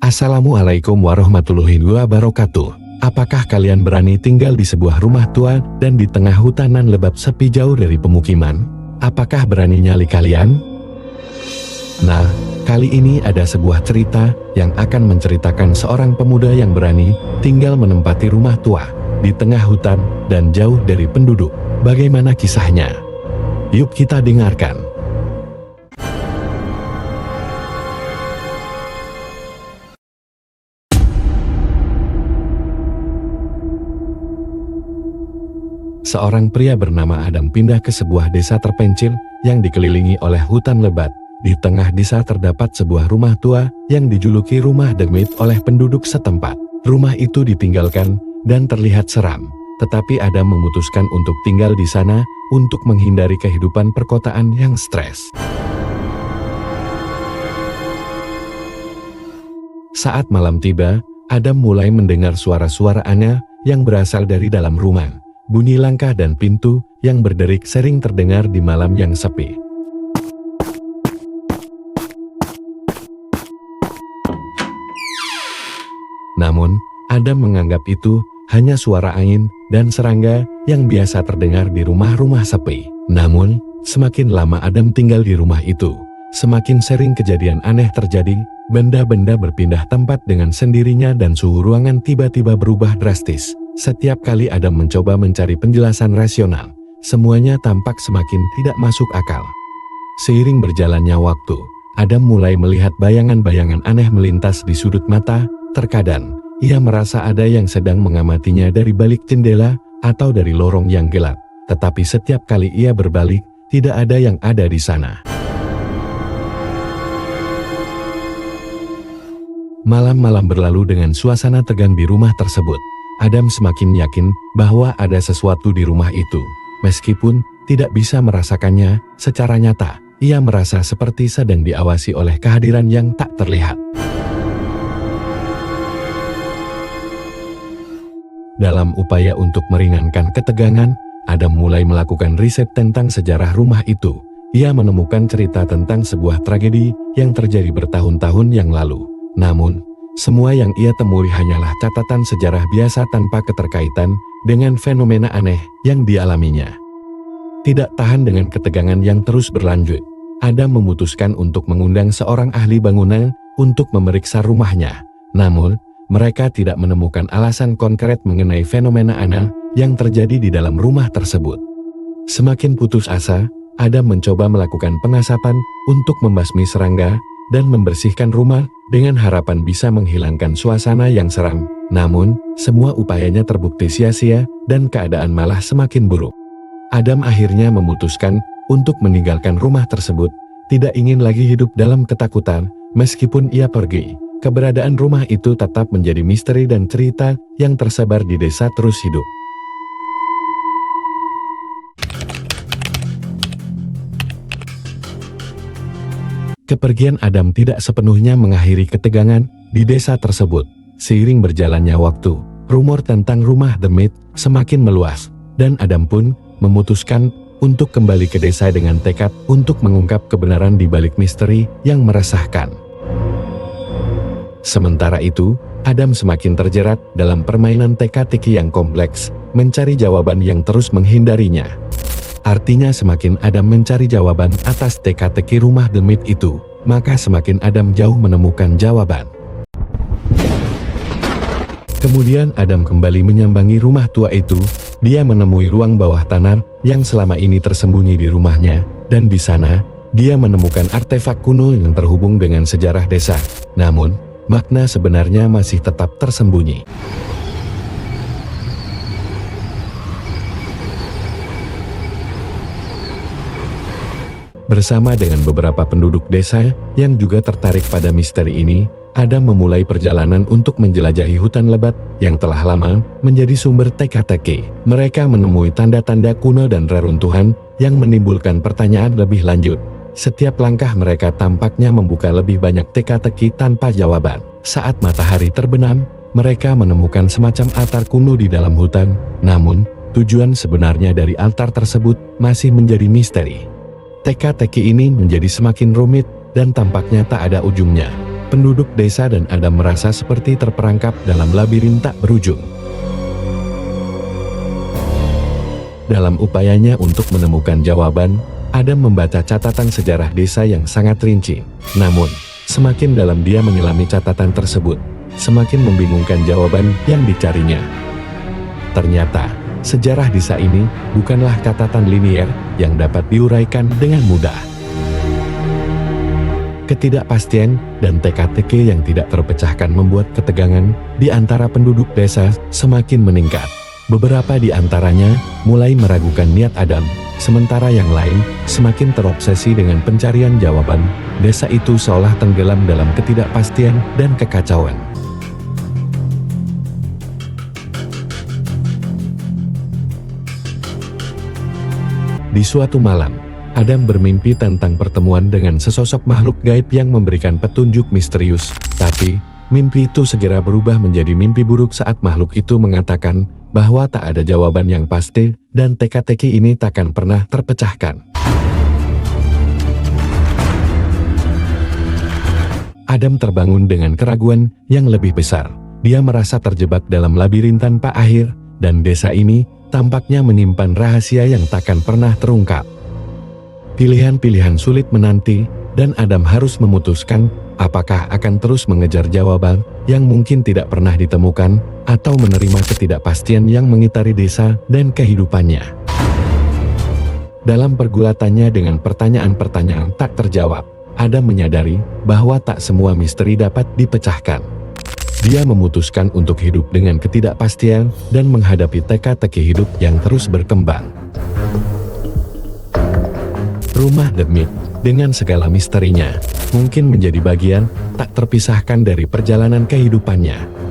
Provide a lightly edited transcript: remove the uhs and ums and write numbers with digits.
Assalamualaikum warahmatullahi wabarakatuh. Apakah kalian berani tinggal di sebuah rumah tua dan di tengah hutanan lebat sepi jauh dari pemukiman? Apakah berani nyali kalian? Nah, kali ini ada sebuah cerita yang akan menceritakan seorang pemuda yang berani tinggal menempati rumah tua di tengah hutan dan jauh dari penduduk. Bagaimana kisahnya? Yuk kita dengarkan. Seorang pria bernama Adam pindah ke sebuah desa terpencil yang dikelilingi oleh hutan lebat. Di tengah desa terdapat sebuah rumah tua yang dijuluki rumah demit oleh penduduk setempat. Rumah itu ditinggalkan dan terlihat seram, tetapi Adam memutuskan untuk tinggal di sana untuk menghindari kehidupan perkotaan yang stres. Saat malam tiba, Adam mulai mendengar suara-suara aneh yang berasal dari dalam rumah. Bunyi langkah dan pintu yang berderik sering terdengar di malam yang sepi. Namun, Adam menganggap itu hanya suara angin dan serangga yang biasa terdengar di rumah-rumah sepi. Namun, semakin lama Adam tinggal di rumah itu, semakin sering kejadian aneh terjadi. Benda-benda berpindah tempat dengan sendirinya dan suhu ruangan tiba-tiba berubah drastis. Setiap kali Adam mencoba mencari penjelasan rasional, semuanya tampak semakin tidak masuk akal. Seiring berjalannya waktu, Adam mulai melihat bayangan-bayangan aneh melintas di sudut mata. Terkadang, ia merasa ada yang sedang mengamatinya dari balik jendela atau dari lorong yang gelap. Tetapi setiap kali ia berbalik, tidak ada yang ada di sana. Malam-malam berlalu dengan suasana tegang di rumah tersebut. Adam semakin yakin bahwa ada sesuatu di rumah itu. Meskipun tidak bisa merasakannya secara nyata, ia merasa seperti sedang diawasi oleh kehadiran yang tak terlihat. Dalam upaya untuk meringankan ketegangan, Adam mulai melakukan riset tentang sejarah rumah itu. Ia menemukan cerita tentang sebuah tragedi yang terjadi bertahun-tahun yang lalu. Namun, semua yang ia temui hanyalah catatan sejarah biasa tanpa keterkaitan dengan fenomena aneh yang dialaminya. Tidak tahan dengan ketegangan yang terus berlanjut, Adam memutuskan untuk mengundang seorang ahli bangunan untuk memeriksa rumahnya. Namun, mereka tidak menemukan alasan konkret mengenai fenomena aneh yang terjadi di dalam rumah tersebut. Semakin putus asa, Adam mencoba melakukan pengasapan untuk membasmi serangga dan membersihkan rumah dengan harapan bisa menghilangkan suasana yang seram. Namun, semua upayanya terbukti sia-sia dan keadaan malah semakin buruk. Adam akhirnya memutuskan untuk meninggalkan rumah tersebut, tidak ingin lagi hidup dalam ketakutan. Meskipun ia pergi, keberadaan rumah itu tetap menjadi misteri dan cerita yang tersebar di desa terus hidup. Kepergian Adam tidak sepenuhnya mengakhiri ketegangan di desa tersebut. Seiring berjalannya waktu, rumor tentang rumah demit semakin meluas, dan Adam pun memutuskan untuk kembali ke desa dengan tekad untuk mengungkap kebenaran di balik misteri yang meresahkan. Sementara itu, Adam semakin terjerat dalam permainan teka-teki yang kompleks, mencari jawaban yang terus menghindarinya. Artinya semakin Adam mencari jawaban atas teka-teki rumah demit itu, maka semakin Adam jauh menemukan jawaban. Kemudian Adam kembali menyambangi rumah tua itu. Dia menemui ruang bawah tanah yang selama ini tersembunyi di rumahnya, dan di sana, dia menemukan artefak kuno yang terhubung dengan sejarah desa. Namun, makna sebenarnya masih tetap tersembunyi. Bersama dengan beberapa penduduk desa yang juga tertarik pada misteri ini, Adam memulai perjalanan untuk menjelajahi hutan lebat yang telah lama menjadi sumber teka-teki. Mereka menemui tanda-tanda kuno dan reruntuhan yang menimbulkan pertanyaan lebih lanjut. Setiap langkah mereka tampaknya membuka lebih banyak teka-teki tanpa jawaban. Saat matahari terbenam, mereka menemukan semacam altar kuno di dalam hutan. Namun, tujuan sebenarnya dari altar tersebut masih menjadi misteri. Teka-teki ini menjadi semakin rumit dan tampaknya tak ada ujungnya. penduduk desa dan Adam merasa seperti terperangkap dalam labirin tak berujung. Dalam upayanya untuk menemukan jawaban, Adam membaca catatan sejarah desa yang sangat rinci. Namun, semakin dalam dia menyelami catatan tersebut, semakin membingungkan jawaban yang dicarinya. Ternyata, sejarah desa ini bukanlah catatan linier yang dapat diuraikan dengan mudah. Ketidakpastian dan teka-teki yang tidak terpecahkan membuat ketegangan di antara penduduk desa semakin meningkat. Beberapa di antaranya mulai meragukan niat Adam, sementara yang lain semakin terobsesi dengan pencarian jawaban. Desa itu seolah tenggelam dalam ketidakpastian dan kekacauan. Di suatu malam, Adam bermimpi tentang pertemuan dengan sesosok makhluk gaib yang memberikan petunjuk misterius. Tapi, mimpi itu segera berubah menjadi mimpi buruk saat makhluk itu mengatakan bahwa tak ada jawaban yang pasti dan teka-teki ini takkan pernah terpecahkan. Adam terbangun dengan keraguan yang lebih besar. Dia merasa terjebak dalam labirin tanpa akhir, dan desa ini tampaknya menyimpan rahasia yang takkan pernah terungkap. Pilihan-pilihan sulit menanti, dan Adam harus memutuskan apakah akan terus mengejar jawaban yang mungkin tidak pernah ditemukan, atau menerima ketidakpastian yang mengitari desa dan kehidupannya. Dalam pergulatannya dengan pertanyaan-pertanyaan tak terjawab, Adam menyadari bahwa tak semua misteri dapat dipecahkan. Dia memutuskan untuk hidup dengan ketidakpastian dan menghadapi teka-teki hidup yang terus berkembang. Rumah The Myth, dengan segala misterinya, mungkin menjadi bagian tak terpisahkan dari perjalanan kehidupannya.